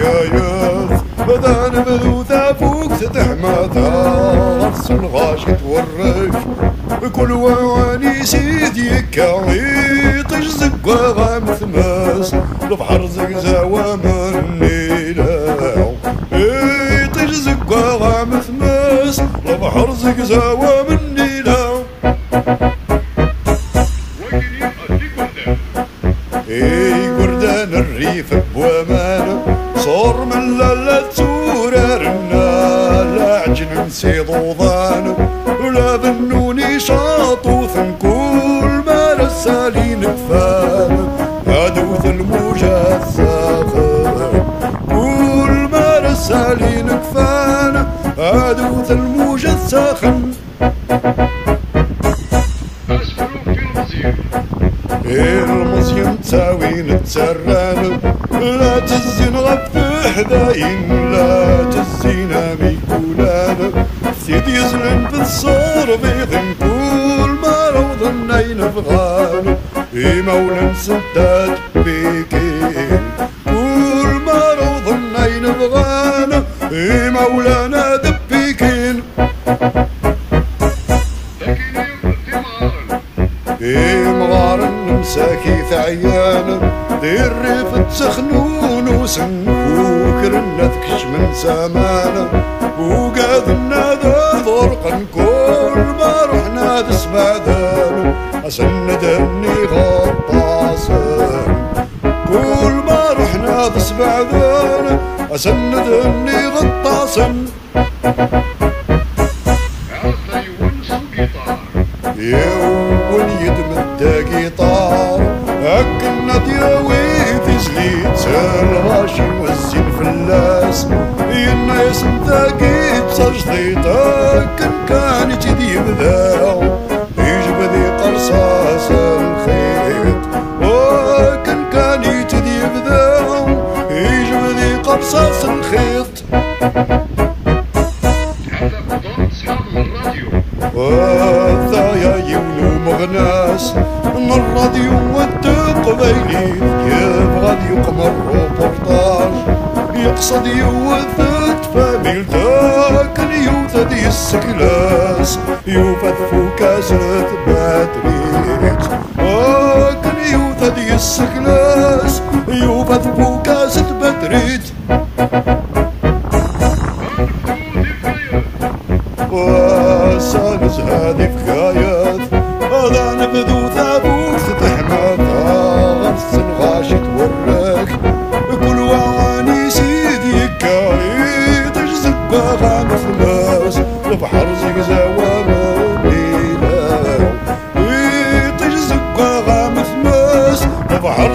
فكايات هذا نبذو ثافوك تتحماتا غرس الغاش تورك كل واني سيدي كاوي تجزق وغام ثماس البحر زقزاوى من نيلاو تجزق وغام ثماس البحر زقزاوى من نيلاو قردان الريف بوامان صور من لا تورارنا لا عجن نسيض وضان لا بنوني شاطوث كل ما رسالين كفان هادوث الموجة الساخن كل ما رسالين كفان هادوث الموجة الساخن المزيان تساوين تسران لا تزين غف حداين لا تزين ميكولان سيدي يزلن في الصور بيضن كل ما روضن اين افغان مولا سداد بيكين كل ما روضن اين افغان مولانا دبيكين مغار مساكي ثعيان دير ريف تسخنون وسنكوك رنتكش من سمانا وقادنا ذا ضرقا كل ما رحنا تسمع ذانو أسندني غطاسن كل ما رحنا تسمع ذانو أسندني غطاسن يوم يدمد قيطار هكنا دياوي في زليت سالغاشي والزين فلاس الناس متاقي بصجديت هكن كان يجدي بذاو يجبدي قرصاص الخيط هكن كان يجدي بذاو يجبدي قرصاص الخيط وثايا يولو مغناس من الراديو والتقبيلي كيف غادي يقمر روبورتاج يقصد يوثت فاميل ذاك اليوث دي السكلاس يوفت فوكاسة باتريت ذاك اليوث دي السكلاس يوفت فوكاسة باتريت وسانز هذي فكايات هذا نبذو ثابوت تحماتا غرس الغاشي تورك كل واني سيدي كاي تجزق باغا مثلاس البحر زقزاوى مبيلا تجزق باغا مثلاس البحر